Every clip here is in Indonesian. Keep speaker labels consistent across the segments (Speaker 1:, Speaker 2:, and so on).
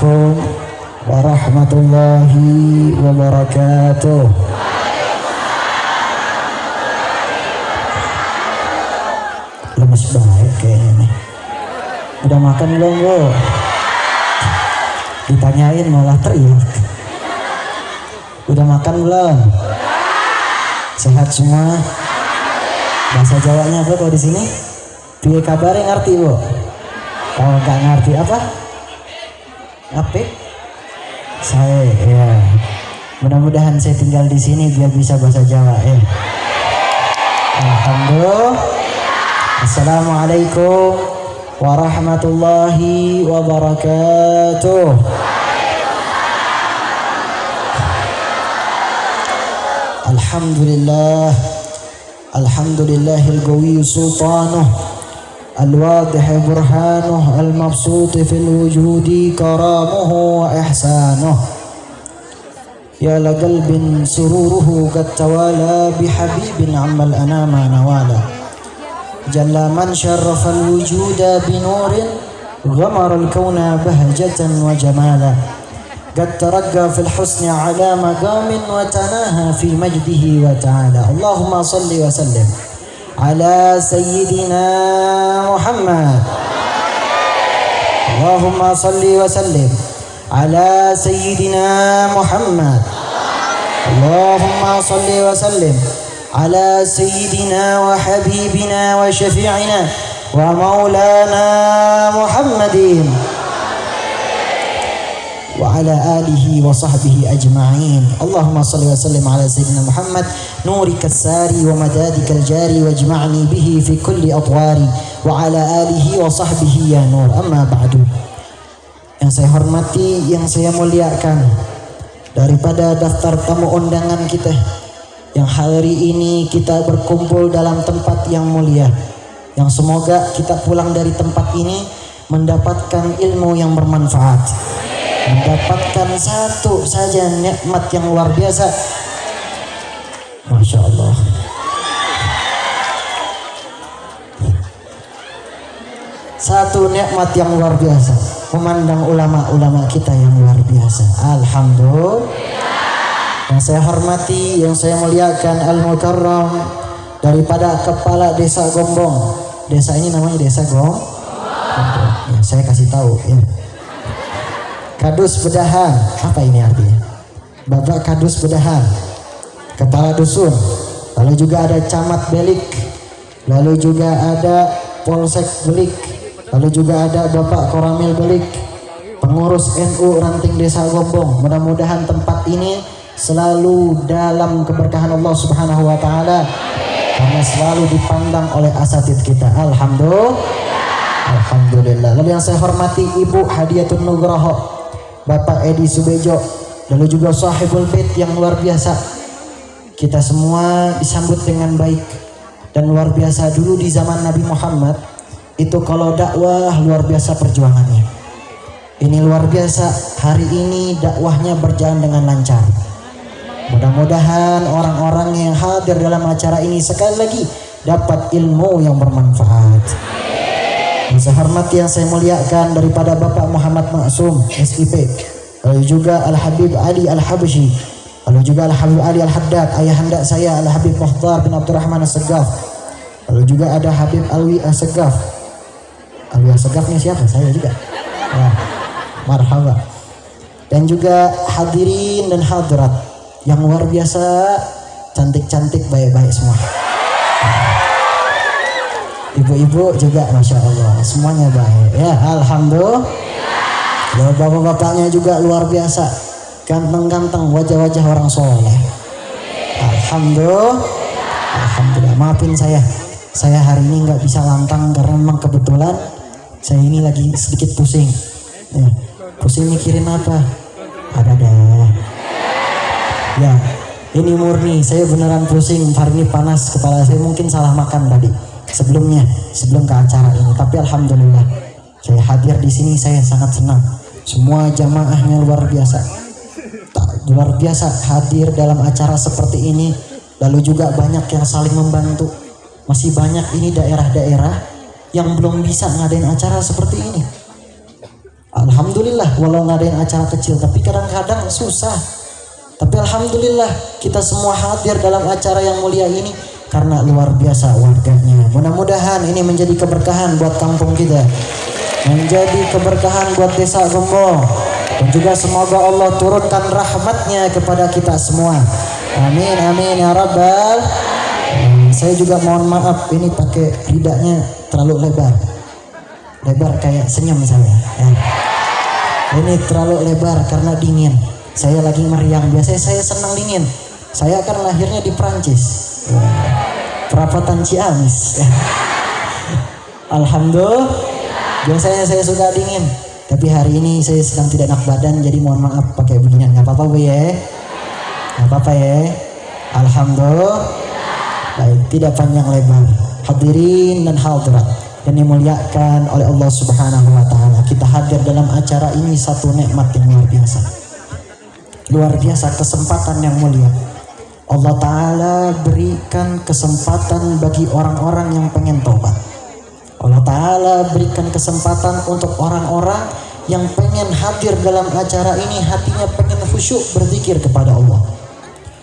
Speaker 1: Assalamualaikum warahmatullahi wabarakatuh. Lemes baik kayaknya nih. Udah makan belum Bu? Ditanyain malah teriak. Udah makan belum? Sehat semua? Bahasa Jawanya apa kalau di sini? Piye kabare ngerti Bu? Kalau nggak ngerti apa? Apa? Saya ya. Mudah-mudahan saya tinggal di sini biar bisa bahasa Jawa ya. Alhamdulillah. Assalamualaikum warahmatullahi wabarakatuh. Alhamdulillah. Alhamdulillahil qawi sultanuh al-wadih burhanuh al-mabsut fil wujudi karamuhu wa ihsanuh. Ya la qalbin sururuhu qad tawala bihabibin ammal anama nawala. Jalla man syarrafa al-wujuda binurin ghamara al-kauna bahjatan wa jamala. Qad taragga fil husni ala maqamin wa tanaha fi majdihi wa ta'ala. Allahumma salli wa sallim ala sayyidina Muhammad. Allahumma salli wa sallim ala sayyidina Muhammad. Allahumma salli wa sallim ala sayyidina wa habibina wa syafi'ina wa maulana Muhammadin wa ala alihi wa sahbihi ajma'in. Allahumma salli wa sallim ala sayyidina Muhammad nurika as-sari wa madadika al-jari wajma'ni bihi fi kulli atwari wa ala alihi wa sahbihi ya nur. Amma ba'du. Yang saya hormati, yang saya muliakan, daripada daftar tamu undangan kita yang hari ini kita berkumpul dalam tempat yang mulia, yang semoga kita pulang dari tempat ini mendapatkan ilmu yang bermanfaat, mendapatkan satu saja nikmat yang luar biasa. Masya Allah. Satu nikmat yang luar biasa, memandang ulama-ulama kita yang luar biasa. Alhamdulillah. Yang saya hormati, yang saya muliakan, Al-Mukarram, daripada Kepala Desa Gombong. Desa ini namanya Desa Gombong. Ya, saya kasih tahu ya. Kadus Bedahan, apa ini artinya? Bapak Kadus Bedahan, Kepala Dusun. Lalu juga ada Camat Belik, lalu juga ada Polsek Belik, lalu juga ada Bapak Koramil Belik, pengurus NU Ranting Desa Gombong. Mudah-mudahan tempat ini selalu dalam keberkahan Allah Subhanahu wa taala, karena selalu dipandang oleh asatidz kita. Alhamdulillah. Alhamdulillah. Lalu yang saya hormati Ibu Hadiatun Nugroho, Bapak Edi Subejo, lalu juga sahibul bait yang luar biasa. Kita semua disambut dengan baik dan luar biasa. Dulu di zaman Nabi Muhammad itu kalau dakwah luar biasa perjuangannya. Ini luar biasa, hari ini dakwahnya berjalan dengan lancar. Mudah-mudahan orang-orang yang hadir dalam acara ini sekali lagi dapat ilmu yang bermanfaat. Yang saya hormati, yang saya muliakan, daripada Bapak Muhammad Maksum SIP, lalu juga Al-Habib Ali Al-Habsyi, lalu juga Al-Habib Ali Al-Haddad, ayahanda saya Al-Habib Mukhtar bin Abdurrahman As-Segaf, lalu juga ada Habib Alwi As-Segaf. Alwi As-Segaf ini siapa? Saya juga. Wah, marhaba. Dan juga hadirin dan hadirat yang luar biasa, cantik-cantik, baik-baik semua. Ibu-ibu juga Masya Allah, semuanya baik ya. Alhamdulillah. Ya, bapak-bapaknya juga luar biasa, ganteng-ganteng, wajah-wajah orang soleh. Alhamdulillah. Alhamdulillah. Maafin saya hari ini nggak bisa lantang karena memang kebetulan saya ini lagi sedikit pusing ya. Pusing mikirin apa? Ada deh ya, ini murni saya beneran pusing. Hari ini panas kepala saya, mungkin salah makan tadi sebelum ke acara ini. Tapi alhamdulillah saya hadir di sini, saya sangat senang. Semua jamaahnya luar biasa, luar biasa hadir dalam acara seperti ini. Lalu juga banyak yang saling membantu. Masih banyak ini daerah-daerah yang belum bisa ngadain acara seperti ini. Alhamdulillah walau ngadain acara kecil, tapi kadang-kadang susah. Tapi alhamdulillah kita semua hadir dalam acara yang mulia ini karena luar biasa warganya. Mudah-mudahan ini menjadi keberkahan buat kampung kita, menjadi keberkahan buat desa Gembong, dan juga semoga Allah turunkan rahmatnya kepada kita semua. Amin amin ya rabbal. Saya juga mohon maaf ini pakai ridanya terlalu lebar kayak senyum saya ya. Ini terlalu lebar karena dingin. Saya lagi meriang. Biasanya saya senang dingin. Saya kan lahirnya di Prancis ya. Perapatan Ciamis ya. Alhamdulillah. Biasanya saya suka dingin, tapi hari ini saya sedang tidak enak badan, jadi mohon maaf pakai beginian. Nggak apa-apa Bu ya? Nggak apa-apa ya? Alhamdulillah. Baik, tidak panjang lebar. Hadirin dan hadirat yang dimuliakan oleh Allah Subhanahu wa taala. Kita hadir dalam acara ini satu nikmat yang luar biasa. Luar biasa, kesempatan yang mulia. Allah taala berikan kesempatan bagi orang-orang yang pengen taubat. Allah taala berikan kesempatan untuk orang-orang yang pengen hadir dalam acara ini, hatinya pengen khusyuk berzikir kepada Allah.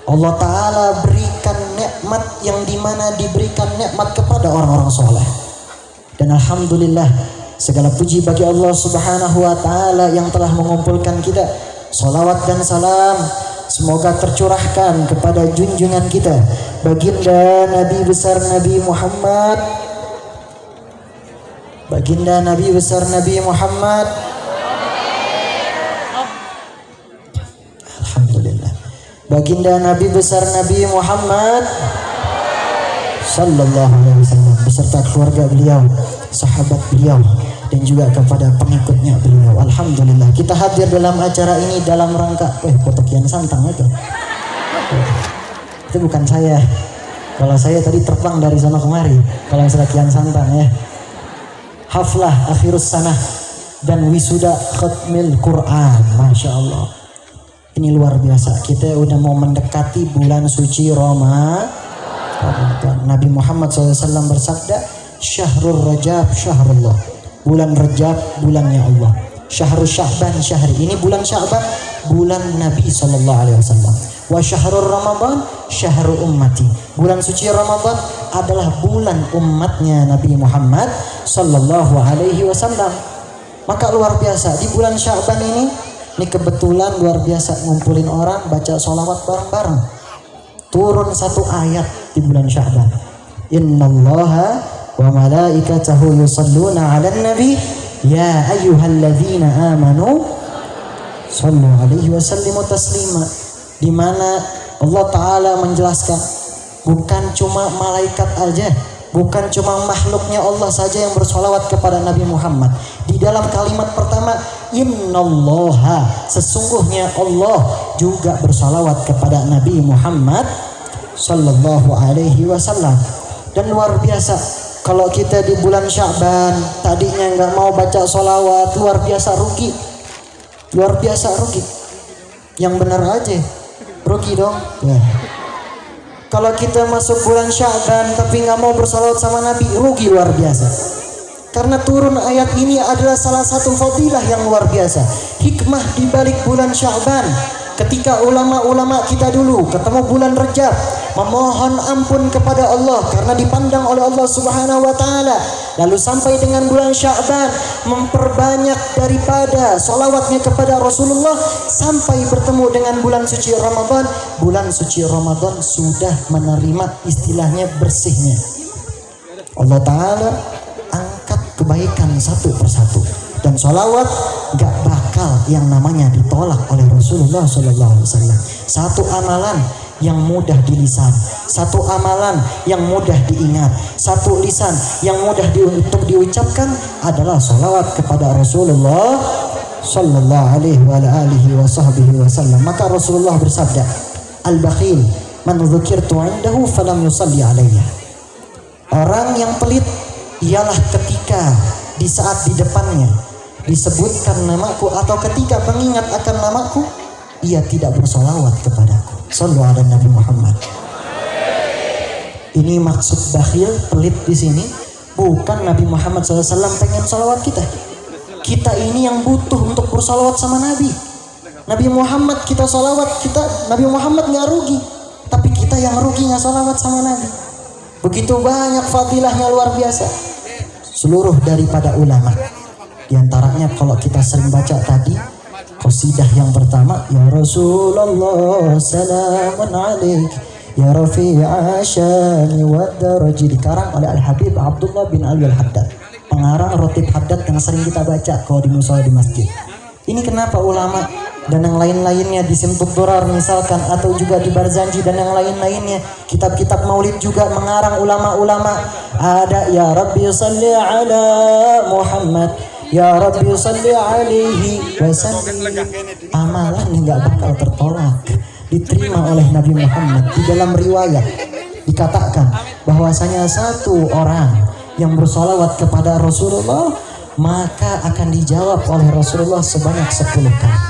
Speaker 1: Allah taala berikan nikmat yang dimana diberikan nikmat kepada orang-orang soleh. Dan alhamdulillah segala puji bagi Allah Subhanahu wa taala yang telah mengumpulkan kita. Salawat dan salam semoga tercurahkan kepada junjungan kita baginda Nabi besar Nabi Muhammad, baginda Nabi besar Nabi Muhammad. Alhamdulillah. Baginda Nabi besar Nabi Muhammad sallallahu alaihi wasallam beserta keluarga beliau, sahabat beliau, dan juga kepada pengikutnya beliau. Alhamdulillah kita hadir dalam acara ini dalam rangka foto Kian Santang itu bukan saya. Kalau saya tadi terbang dari sana kemari. Kalau sudah Kian Santang ya. Haflah akhirus sanah dan wisuda khatmil Quran. Masya Allah, ini luar biasa. Kita udah mau mendekati bulan suci Ramadan. Nabi Muhammad SAW bersabda, Syahrul Rajab syahrullah, bulan Rajab bulannya Allah, Syahrul Sya'ban syahri, ini bulan Sya'ban bulan Nabi SAW. Wa syahrul Ramadan syahrul ummati, bulan suci Ramadan adalah bulan umatnya Nabi Muhammad sallallahu alaihi wasallam. Maka luar biasa di bulan Sya'ban ini kebetulan luar biasa ngumpulin orang baca sholawat bareng-bareng. Turun satu ayat di bulan Sya'ban. Innallaha wa malaikatahu yusalluna 'alan nabi ya ayyuhalladzina amanu sallu alaihi wasallimu taslima. Di mana Allah taala menjelaskan bukan cuma malaikat aja, bukan cuma makhluknya Allah saja yang bersolawat kepada Nabi Muhammad. Di dalam kalimat pertama, innallaha, sesungguhnya Allah juga bersolawat kepada Nabi Muhammad sallallahu alaihi wasallam. Dan luar biasa, kalau kita di bulan Sya'ban tadinya nggak mau baca solawat, luar biasa rugi. Luar biasa rugi. Yang benar aja rugi dong ya. Kalau kita masuk bulan Sya'ban tapi nggak mau bersalawat sama Nabi, rugi luar biasa. Karena turun ayat ini adalah salah satu fadilah yang luar biasa. Hikmah di balik bulan Sya'ban. Ketika ulama-ulama kita dulu ketemu bulan Rajab, memohon ampun kepada Allah karena dipandang oleh Allah Subhanahu wa taala. Lalu sampai dengan bulan Sya'ban memperbanyak daripada sholawatnya kepada Rasulullah sampai bertemu dengan bulan suci Ramadan. Bulan suci Ramadan sudah menerima istilahnya bersihnya. Allah taala angkat kebaikan satu persatu. Dan sholawat gak bakal yang namanya ditolak oleh Rasulullah SAW. Satu amalan yang mudah di lisan, satu amalan yang mudah diingat, satu lisan yang mudah untuk diucapkan adalah sholawat kepada Rasulullah Sallallahu Alaihi Wasallam. Maka Rasulullah bersabda, al-bakhil man dzukirtu indahu falam yusalli alayya. Orang yang pelit ialah ketika di saat di depannya disebutkan namaku atau ketika mengingat akan namaku ia tidak bersolawat kepadaku. Sallu ala Nabi Muhammad. Ini maksud bakhil, pelit di sini bukan Nabi Muhammad SAW pengen solawat kita. Kita ini yang butuh untuk bersalawat sama Nabi. Nabi Muhammad kita salawat, Nabi Muhammad nggak rugi, tapi kita yang rugi nggak salawat sama Nabi. Begitu banyak fadilahnya luar biasa. Seluruh daripada ulama. Di antaranya kalau kita sering baca tadi qasidah yang pertama, ya Rasulullah salamun alaik ya rafi'a syani wa daraji, dikarang oleh Al-Habib Abdullah bin Ali Al-Haddad, pengarang Rotib Haddad yang sering kita baca kalau di mushola di masjid. Ini kenapa ulama dan yang lain-lainnya di Simtud Durar misalkan, atau juga di Barzanji dan yang lain-lainnya, kitab-kitab maulid juga mengarang ulama-ulama. Ada ya Rabbi salli ala Muhammad, ya Rabbi salli alaihi wasallim. Amalan nggak bakal tertolak, diterima oleh Nabi Muhammad. Di dalam riwayat dikatakan bahwasanya satu orang yang bersolawat kepada Rasulullah maka akan dijawab oleh Rasulullah sebanyak 10 kali.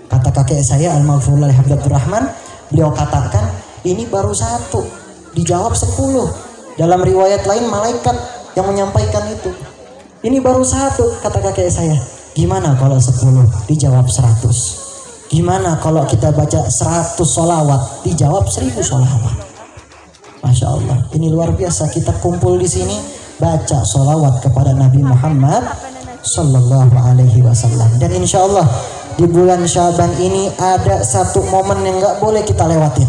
Speaker 1: Kata kakek saya Al-Maghfurullah Habib Abdurrahman, beliau katakan ini baru 1, dijawab 10. Dalam riwayat lain malaikat yang menyampaikan itu. Ini baru 1, kata kakek saya. Gimana kalau 10 dijawab 100? Gimana kalau kita baca 100 sholawat dijawab 1000 sholawat? Masya Allah, ini luar biasa. Kita kumpul di sini baca sholawat kepada Nabi Muhammad Sallallahu Alaihi Wasallam. Dan insya Allah di bulan Syaban ini ada satu momen yang nggak boleh kita lewatin.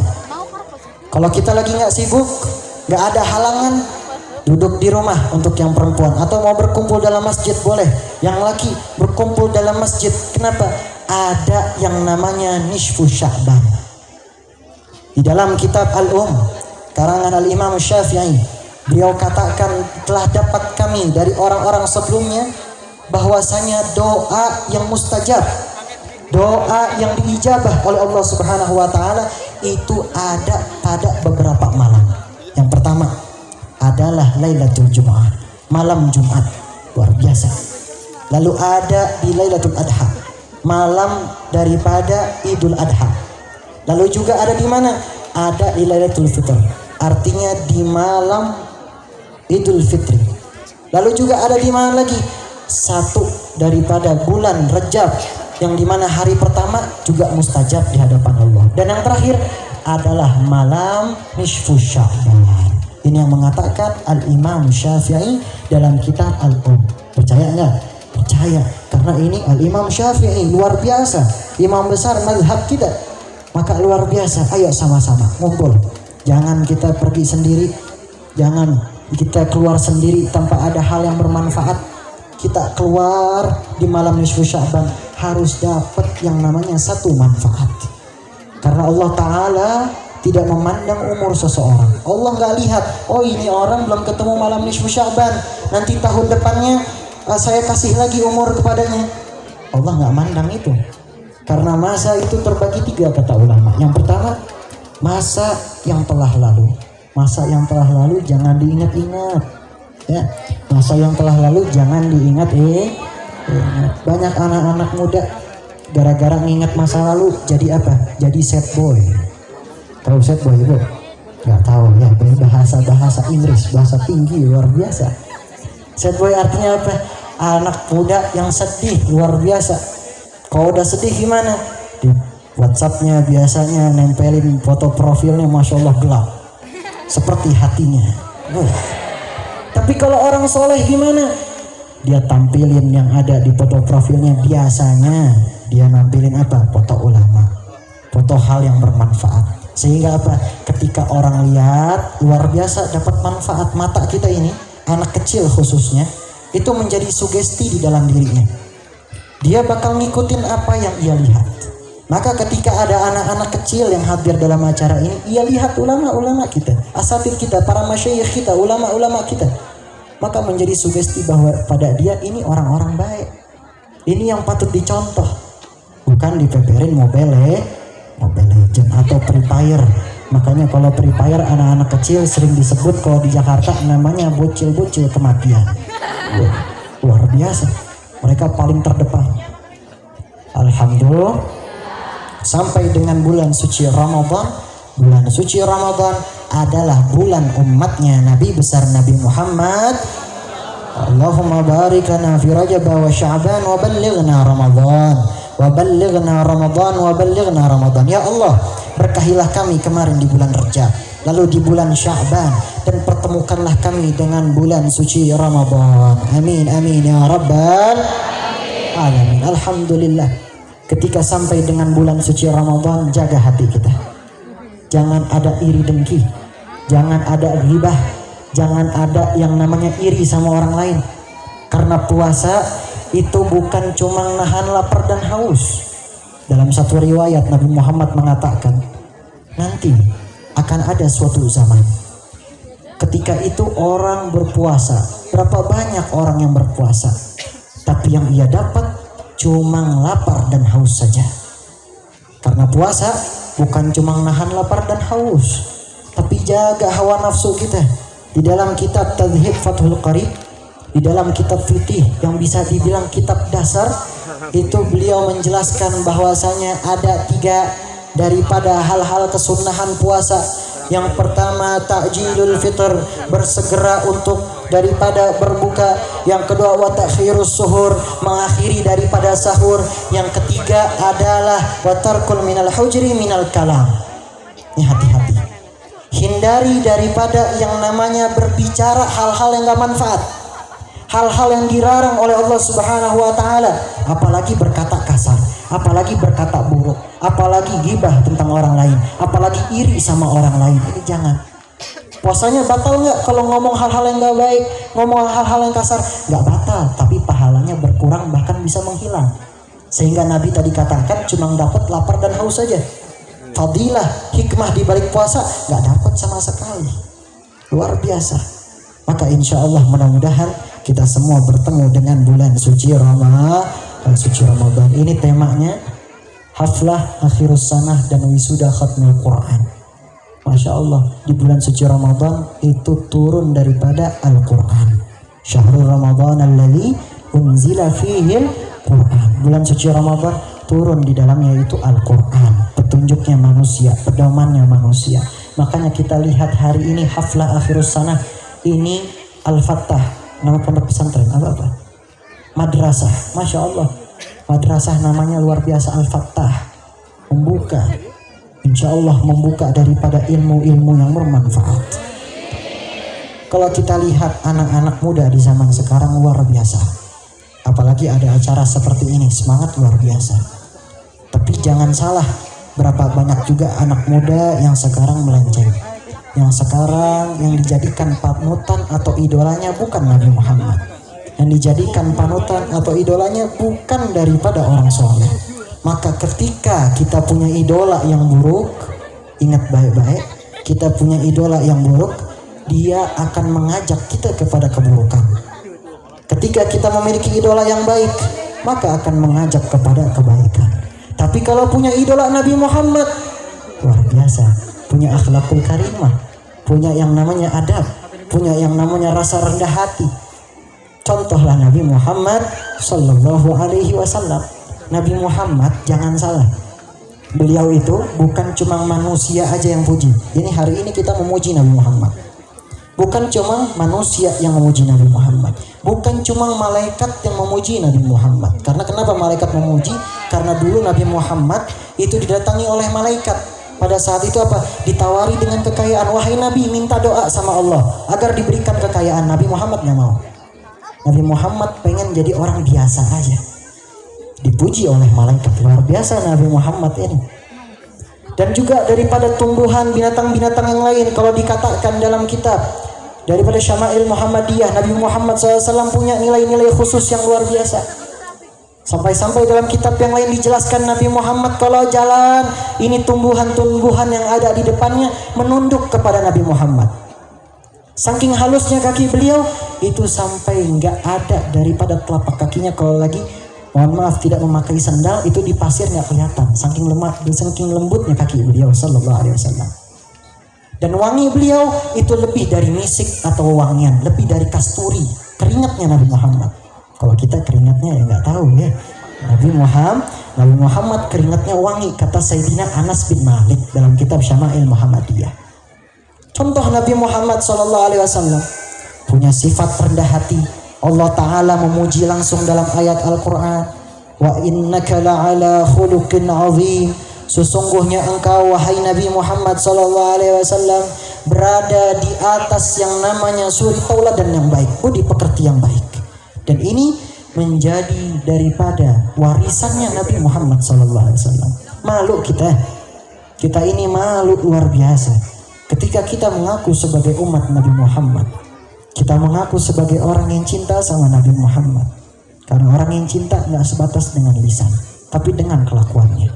Speaker 1: Kalau kita lagi nggak sibuk, nggak ada halangan, duduk di rumah untuk yang perempuan, atau mau berkumpul dalam masjid boleh. Yang laki berkumpul dalam masjid. Kenapa? Ada yang namanya nisfu Sya'ban. Di dalam kitab karangan Al-Imam Syafi'i, beliau katakan telah dapat kami dari orang-orang sebelumnya bahwasanya doa yang mustajab, doa yang diijabah oleh Allah Subhanahu wa taala itu ada pada beberapa malam. Yang pertama adalah Lailatul Jumu'ah, malam Jumat, luar biasa. Lalu ada di Lailatul Adha, malam daripada Idul Adha. Lalu juga ada di mana? Ada di Lailatul Fitr, artinya di malam Idul Fitri. Lalu juga ada di mana lagi? 1 daripada bulan Rajab, yang dimana hari pertama juga mustajab di hadapan Allah. Dan yang terakhir adalah malam nisfu Sya'ban. Ini yang mengatakan Al-Imam Syafi'i dalam kitab Percaya nggak? Percaya, karena ini Al-Imam Syafi'i luar biasa, imam besar mazhab kita. Maka luar biasa, ayo sama-sama ngumpul. Jangan kita pergi sendiri, jangan kita keluar sendiri tanpa ada hal yang bermanfaat. Kita keluar di malam nisfu Sya'ban harus dapat yang namanya satu manfaat. Karena Allah Ta'ala tidak memandang umur seseorang. Allah nggak lihat, oh ini orang belum ketemu malam nisfu Sya'ban, nanti tahun depannya saya kasih lagi umur kepadanya. Allah nggak mandang itu. Karena masa itu terbagi 3 kata ulama. Yang pertama, masa yang telah lalu. Masa yang telah lalu jangan diingat-ingat, ya. Masa yang telah lalu jangan diingat. Banyak anak-anak muda gara-gara ngingat masa lalu jadi apa? Jadi sad boy. Tahu sad boy bu? Gak tahu ya. Bahasa Inggris, bahasa tinggi luar biasa. Sad boy artinya apa? Anak muda yang sedih luar biasa. Kalau udah sedih gimana? Di WhatsAppnya biasanya nempelin foto profilnya, masya Allah gelap, seperti hatinya. Tapi kalau orang soleh gimana? Dia tampilin yang ada di foto profilnya, biasanya dia nampilin apa? Foto ulama, foto hal yang bermanfaat. Sehingga apa? Ketika orang lihat, luar biasa dapat manfaat. Mata kita ini, anak kecil khususnya, itu menjadi sugesti di dalam dirinya. Dia bakal ngikutin apa yang ia lihat. Maka ketika ada anak-anak kecil yang hadir dalam acara ini, ia lihat ulama-ulama kita, asatid kita, para masyayikh kita, ulama-ulama kita, maka menjadi sugesti bahwa pada dia ini orang-orang baik. Ini yang patut dicontoh. Bukan dipeperin Mobile Legend atau Free Fire. Makanya kalau Free Fire anak-anak kecil sering disebut kalau di Jakarta namanya bocil-bocil kematian. Luar biasa. Mereka paling terdepan. Alhamdulillah. Sampai dengan bulan suci Ramadan. Bulan suci Ramadan adalah bulan umatnya Nabi besar Nabi Muhammad. Allahumma barik lana fi Rajab wa Sya'ban wa ballighna Ramadan wa ballighna Ramadan wa ballighna Ramadan. Ya Allah, berkahilah kami kemarin di bulan Rajab, lalu di bulan Sya'ban, dan pertemukanlah kami dengan bulan suci Ramadan. Amin amin ya rabbal alamin. Alhamdulillah, ketika sampai dengan bulan suci Ramadan, jaga hati kita. Jangan ada iri dengki, jangan ada ghibah, jangan ada yang namanya iri sama orang lain. Karena puasa itu bukan cuma nahan lapar dan haus. Dalam satu riwayat Nabi Muhammad mengatakan, nanti akan ada suatu zaman ketika itu orang berpuasa. Berapa banyak orang yang berpuasa, tapi yang ia dapat cuma lapar dan haus saja. Karena puasa bukan cuma nahan lapar dan haus, tapi jaga hawa nafsu kita. Di dalam kitab Tadhib Fathul Qarib, di dalam kitab fikih yang bisa dibilang kitab dasar, itu beliau menjelaskan bahwasanya ada 3 daripada hal-hal kesunahan puasa. Yang pertama, ta'jilul fitr, bersegera untuk daripada berbuka. Yang kedua, wa ta'khirus suhur, mengakhiri daripada sahur. Yang ketiga adalah wa tarkul minal hujri minal kalam. Ini hati-hati, hindari daripada yang namanya berbicara hal-hal yang gak manfaat, hal-hal yang dilarang oleh Allah Subhanahu wa taala, apalagi berkata kasar, apalagi berkata buruk, apalagi gibah tentang orang lain, apalagi iri sama orang lain. Ini jangan. Puasanya batal nggak kalau ngomong hal-hal yang nggak baik, ngomong hal-hal yang kasar? Nggak batal, tapi pahalanya berkurang, bahkan bisa menghilang. Sehingga Nabi tadi katakan cuma dapat lapar dan haus saja. Fadilah, hikmah di balik puasa nggak dapat sama sekali. Luar biasa. Maka insya Allah mudah-mudahan kita semua bertemu dengan bulan suci Ramadan. Ini temanya haflah akhirus sanah dan wisuda khatmul Quran. Masya Allah, di bulan suci Ramadan itu turun daripada Al-Quran. Syahrul Ramadan alladzi unzila fihil Quran. Bulan suci Ramadan turun di dalamnya itu Al-Quran, petunjuknya manusia, pedomannya manusia. Makanya kita lihat hari ini haflah akhirus sanah ini Al-Fattah, nama pondok pesantren apa? Madrasah. Masya Allah, madrasah namanya luar biasa, Al-Fattah. Membuka, insya Allah membuka daripada ilmu-ilmu yang bermanfaat. Kalau kita lihat anak-anak muda di zaman sekarang luar biasa, apalagi ada acara seperti ini, semangat luar biasa. Tapi jangan salah, berapa banyak juga anak muda yang sekarang melenceng, yang sekarang yang dijadikan panutan atau idolanya bukan Nabi Muhammad, yang dijadikan panutan atau idolanya bukan daripada orang soleh. Maka ketika kita punya idola yang buruk, ingat baik-baik, kita punya idola yang buruk, dia akan mengajak kita kepada keburukan. Ketika kita memiliki idola yang baik, maka akan mengajak kepada kebaikan. Tapi kalau punya idola Nabi Muhammad, luar biasa, punya akhlakul karimah, punya yang namanya adab, punya yang namanya rasa rendah hati. Contohlah Nabi Muhammad Sallallahu Alaihi Wasallam. Nabi Muhammad, jangan salah, beliau itu bukan cuma manusia aja yang puji. Ini hari ini kita memuji Nabi Muhammad. Bukan cuma manusia yang memuji Nabi Muhammad, bukan cuma malaikat yang memuji Nabi Muhammad. Karena kenapa malaikat memuji? Karena dulu Nabi Muhammad itu didatangi oleh malaikat. Pada saat itu apa? Ditawari dengan kekayaan. Wahai Nabi, minta doa sama Allah agar diberikan kekayaan. Nabi Muhammad nggak mau. Nabi Muhammad pengen jadi orang biasa aja. Dipuji oleh malaikat, luar biasa Nabi Muhammad ini. Dan juga daripada tumbuhan, binatang-binatang yang lain, kalau dikatakan dalam kitab daripada Syama'il Muhammadiyah, Nabi Muhammad SAW punya nilai-nilai khusus yang luar biasa. Sampai-sampai dalam kitab yang lain dijelaskan Nabi Muhammad kalau jalan, ini tumbuhan-tumbuhan yang ada di depannya menunduk kepada Nabi Muhammad. Saking halusnya kaki beliau, itu sampai nggak ada daripada telapak kakinya kalau lagi, mohon maaf, tidak memakai sandal, itu di pasir nggak kelihatan. Saking lembutnya kaki beliau Sallallahu Alaihi Wasallam. Dan wangi beliau itu lebih dari misik atau wangian, lebih dari kasturi. Keringatnya Nabi Muhammad. Kalau kita keringatnya ya nggak tahu ya. Nabi Muhammad keringatnya wangi, kata Sayyidina Anas bin Malik dalam kitab Syama'il Muhammadiyah. Contoh Nabi Muhammad Sallallahu Alaihi Wasallam punya sifat rendah hati, Allah Ta'ala memuji langsung dalam ayat Al-Quran, wa innaka la'ala khuluqin azim, sesungguhnya engkau wahai Nabi Muhammad SAW berada di atas yang namanya suri tauladan yang baik, budi pekerti yang baik. Dan ini menjadi daripada warisannya Nabi Muhammad SAW. Malu kita ini malu luar biasa ketika kita mengaku sebagai umat Nabi Muhammad. Kita mengaku sebagai orang yang cinta sama Nabi Muhammad. Karena orang yang cinta nggak sebatas dengan lisan, tapi dengan kelakuannya.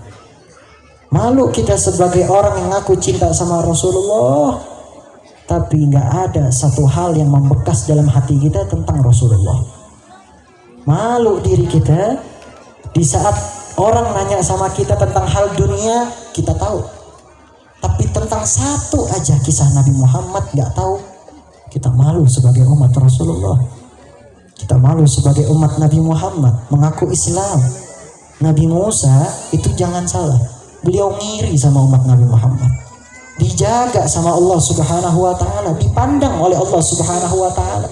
Speaker 1: Malu kita sebagai orang yang ngaku cinta sama Rasulullah, tapi nggak ada satu hal yang membekas dalam hati kita tentang Rasulullah. Malu diri kita di saat orang nanya sama kita tentang hal dunia, kita tahu. Tapi tentang satu aja kisah Nabi Muhammad nggak tahu. Kita malu sebagai umat Rasulullah. Kita malu sebagai umat Nabi Muhammad mengaku Islam. Nabi Musa itu jangan salah, beliau ngiri sama umat Nabi Muhammad. Dijaga sama Allah Subhanahu wa Ta'ala, dipandang oleh Allah Subhanahu wa Ta'ala.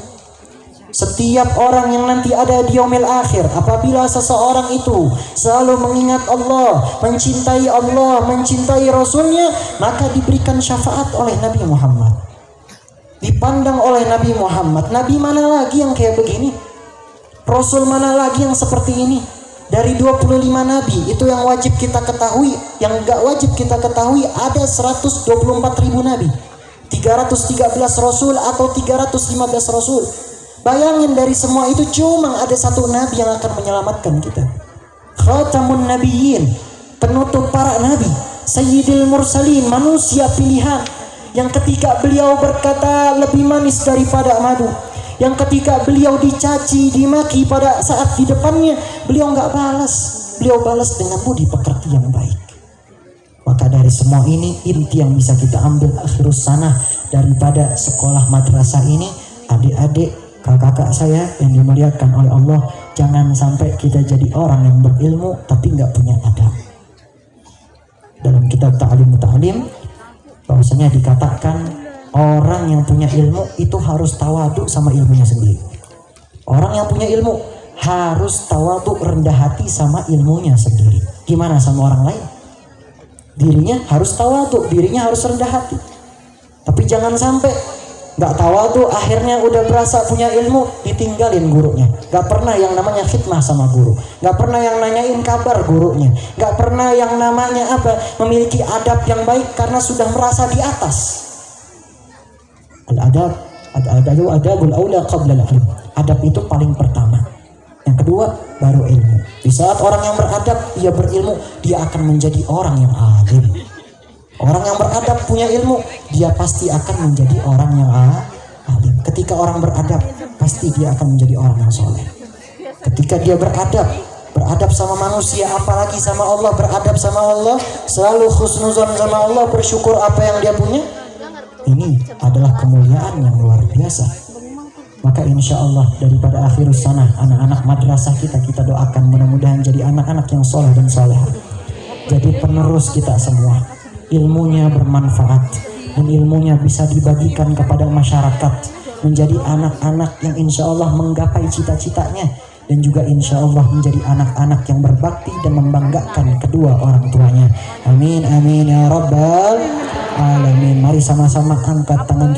Speaker 1: Setiap orang yang nanti ada di yaumil akhir, apabila seseorang itu selalu mengingat Allah, mencintai Rasulnya, maka diberikan syafaat oleh Nabi Muhammad. Dipandang oleh Nabi Muhammad. Nabi mana lagi yang kayak begini? Rasul mana lagi yang seperti ini? Dari 25 Nabi itu yang wajib kita ketahui, yang enggak wajib kita ketahui ada 124.000 Nabi, 313 Rasul atau 315 Rasul. Bayangin dari semua itu cuma ada satu Nabi yang akan menyelamatkan kita. Khatamun Nabiyyin, penutup para Nabi, Sayyidil Mursalin, manusia pilihan, yang ketika beliau berkata lebih manis daripada madu, yang ketika beliau dicaci, dimaki pada saat di depannya, beliau nggak balas, beliau balas dengan budi pekerti yang baik. Maka dari semua ini, inti yang bisa kita ambil akhirus sanah daripada sekolah madrasah ini, adik-adik, kakak-kakak saya yang dimuliakan oleh Allah, jangan sampai kita jadi orang yang berilmu tapi nggak punya adab. Dalam kitab Ta'lim bahwasanya dikatakan orang yang punya ilmu itu harus tawadu sama ilmunya sendiri. Orang yang punya ilmu harus tawadu, rendah hati sama ilmunya sendiri. Gimana sama orang lain? Dirinya harus tawadu, dirinya harus rendah hati. Tapi jangan sampai nggak tawadu, akhirnya udah berasa punya ilmu, ditinggalin gurunya. Nggak pernah yang namanya khidmah sama guru, nggak pernah yang nanyain kabar gurunya, nggak pernah yang namanya memiliki adab yang baik karena sudah merasa di atas. Adabul aula qabla al-ilm. Adab itu paling pertama. Yang kedua baru ilmu. Di saat orang yang beradab, dia berilmu, dia akan menjadi orang yang alim. Orang yang beradab punya ilmu, dia pasti akan menjadi orang yang alim. Ketika orang beradab, pasti dia akan menjadi orang yang soleh. Ketika dia beradab sama manusia, apalagi sama Allah, beradab sama Allah, selalu husnuzon sama Allah, bersyukur apa yang dia punya. Ini adalah kemuliaan yang luar biasa. Maka insya Allah daripada akhirus sanah, anak-anak madrasah kita doakan mudah-mudahan jadi anak-anak yang soleh dan soleh. Jadi penerus kita semua. Ilmunya bermanfaat dan ilmunya bisa dibagikan kepada masyarakat, menjadi anak-anak yang insya Allah menggapai cita-citanya, dan juga insya Allah menjadi anak-anak yang berbakti dan membanggakan kedua orang tuanya. Amin amin ya rabbal alamin. Mari sama-sama angkat tangan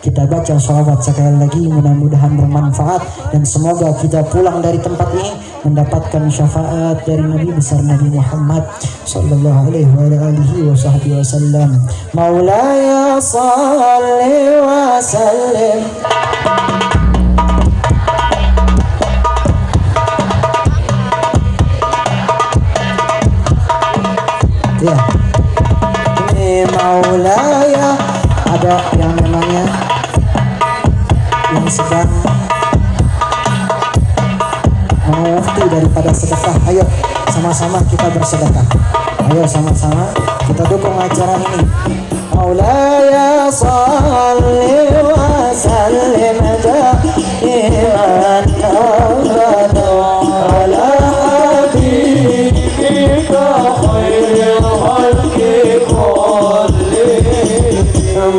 Speaker 1: kita baca sholawat sekali lagi, mudah-mudahan bermanfaat dan semoga kita pulang dari tempat ini mendapatkan syafaat dari Nabi besar Nabi Muhammad sallallahu alaihi wa alihi wasallam. Maulaya salli wa sallim. Ya, ini Maulaya, ada yang namanya yang sedang mengufti daripada sedekah. Ayo sama-sama kita bersedekah. Ayo sama-sama kita dukung acara ini. Maulaya salli wa sallim daiman abada ala habibika khairil khalqi kullihim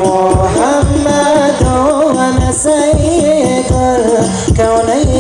Speaker 1: Muhammadun sayyidul kaunain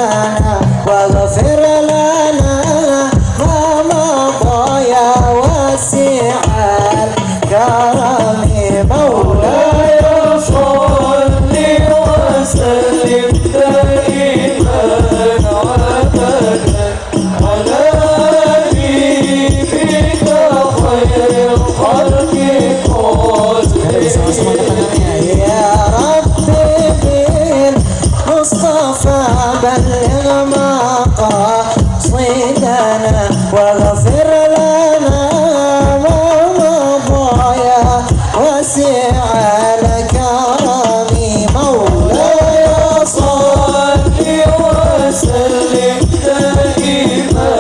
Speaker 1: لنا واغفر لنا ما مضى يا واسع الكرم مولاي صل وسلم دائما أبدا على نبيك خير الخلق كلهم يا ربي بالمصطفى بلغ مقاصدنا واغفر لنا ما مضى يا واسع الكرم مولاي صل وسلم دائما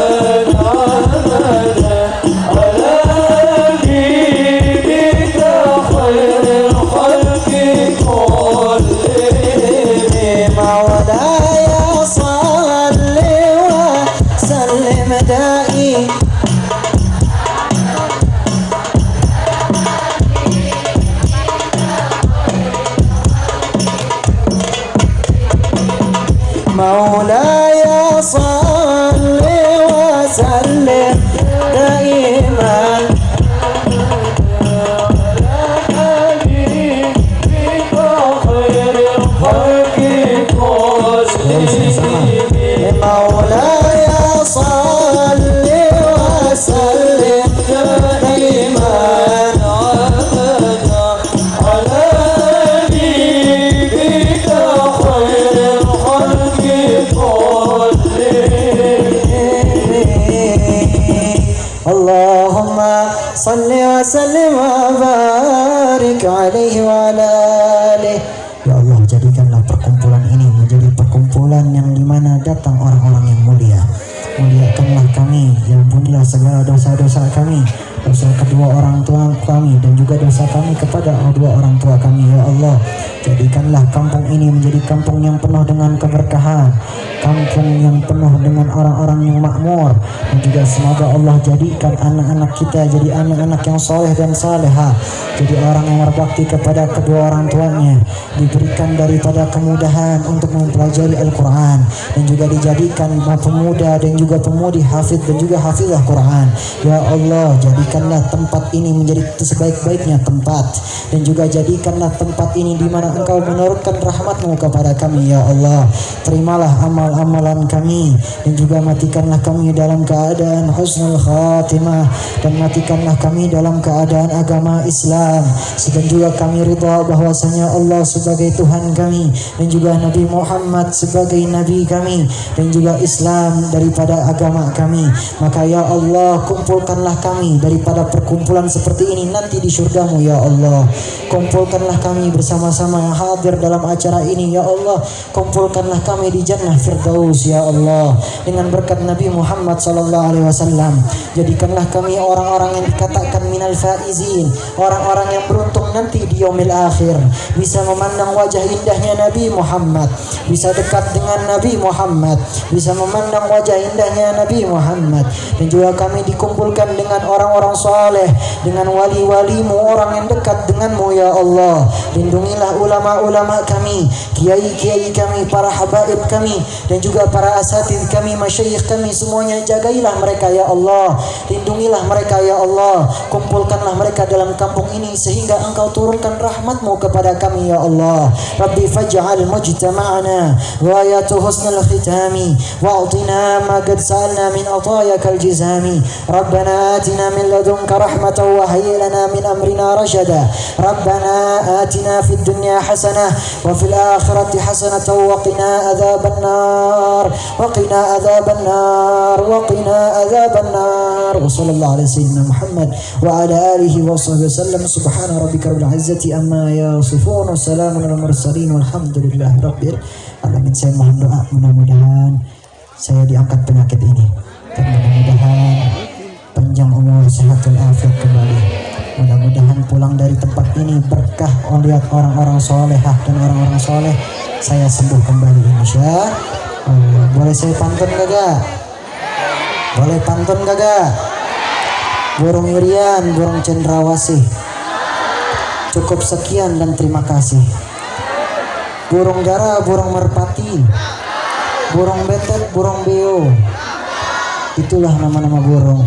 Speaker 1: أبدا على نبيك خير الخلق كلهم مولاي صل وسلم دائما مولاي صل وسلم دائما خير الخلق كلهم مولاي صل وسلم دائما على نبيك خير الخلق اللهم صل وسلم وبارك عليه وعلى آله. Ya Allah, jadikanlah perkumpulan ini menjadi perkumpulan yang dimana datang orang-orang yang mulia. Muliakanlah kami, ampunilah segala dosa-dosa kami, dosa kedua orang tua kami dan juga dosa kami kepada kedua orang tua kami. Ya Allah, jadikanlah kampung ini menjadi kampung yang penuh dengan keberkahan, kampung yang penuh dengan orang-orang yang makmur, dan juga semoga Allah jadikan anak-anak kita jadi anak-anak yang soleh dan saleha, jadi orang yang berbakti kepada kedua orang tuanya, diberikan daripada kemudahan untuk mempelajari Al-Quran, dan juga dijadikan pemuda dan juga pemudi hafid dan juga hafizah Quran. Ya Allah, jadikanlah tempat ini menjadi sebaik-baiknya tempat, dan juga jadikanlah tempat ini di mana Engkau menurunkan rahmat-Mu kepada kami. Ya Allah, terimalah amal-amalan kami, dan juga matikanlah kami dalam keadaan husnul khatimah, dan matikanlah kami dalam keadaan agama Islam, dan juga kami ridha bahwasanya Allah sebagai Tuhan kami, dan juga Nabi Muhammad sebagai Nabi kami, dan juga Islam daripada agama kami. Maka ya Allah, kumpulkanlah kami daripada perkumpulan seperti ini nanti di surga-Mu. Ya Allah, kumpulkanlah kami bersama-sama yang hadir dalam acara ini. Ya Allah, kumpulkanlah kami di Jannah Firdaus. Ya Allah, dengan berkat Nabi Muhammad sallallahu alaihi wasallam, jadikanlah kami orang-orang yang dikatakan minal faizin, orang-orang yang beruntung nanti di yaumil akhir, bisa memandang wajah indahnya Nabi Muhammad, bisa dekat dengan Nabi Muhammad, bisa memandang wajah indahnya Nabi Muhammad, dan juga kami dikumpulkan dengan orang-orang soleh, dengan wali-wali-Mu, orang yang dekat dengan-Mu. Ya Allah, lindungilah ulama-ulama kami, kiai-kiai kami, para habaib kami, dan juga para asatid kami, masyayikh kami, semuanya jagailah mereka. Ya Allah, lindungilah mereka. Ya Allah, kumpulkanlah mereka dalam kampung ini sehingga Engkau turunkan rahmat-Mu kepada kami. Ya Allah, Rabbi faj'al mujtama'ana ghayatu husnul khitami wa'tina ma qad sa'alna min atayakal jizami. Rabbana atina min ladunka rahmatan wa hayyi lana min amrina rashada. Rabbana atina fid dunya hasanah wa fil akhirati hasanatan wa qina adzaban nar wa qina adzaban nar wa qina adzaban nar. Wa sallallahu ala sayyidina Muhammad wa ala alihi wa sahbihi wasallam. Subhana rabbika rabbil izzati amma yasifun wa salamun alal mursalin walhamdulillahi rabbil alamin. Saya mohon doa, mudah-mudahan saya diangkat penyakit ini, dan mudah-mudahan panjang umur, sehat walafiat kembali. Mudah-mudahan pulang dari tempat ini berkah melihat orang-orang solehah dan orang-orang soleh, saya sembuh kembali insya Allah. Boleh saya pantun gak? Boleh pantun gak? Burung irian, burung cendrawasih. Cukup sekian dan terima kasih. Burung dara, burung merpati. burung betet, burung beo. Itulah nama-nama burung.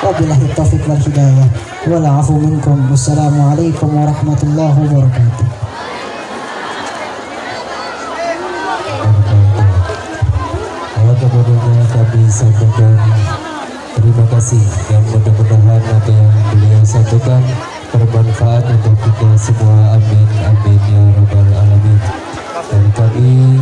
Speaker 1: Wabillahi taufiq wal hidayah. Wal afu minkum. Wassalamualaikum warahmatullahi wabarakatuh.
Speaker 2: Kemudiannya kami sampaikan terima kasih dan mudah-mudahan apa yang beliau sampaikan bermanfaat untuk kita semua. Amin amin ya rabbal alamin. Dan kami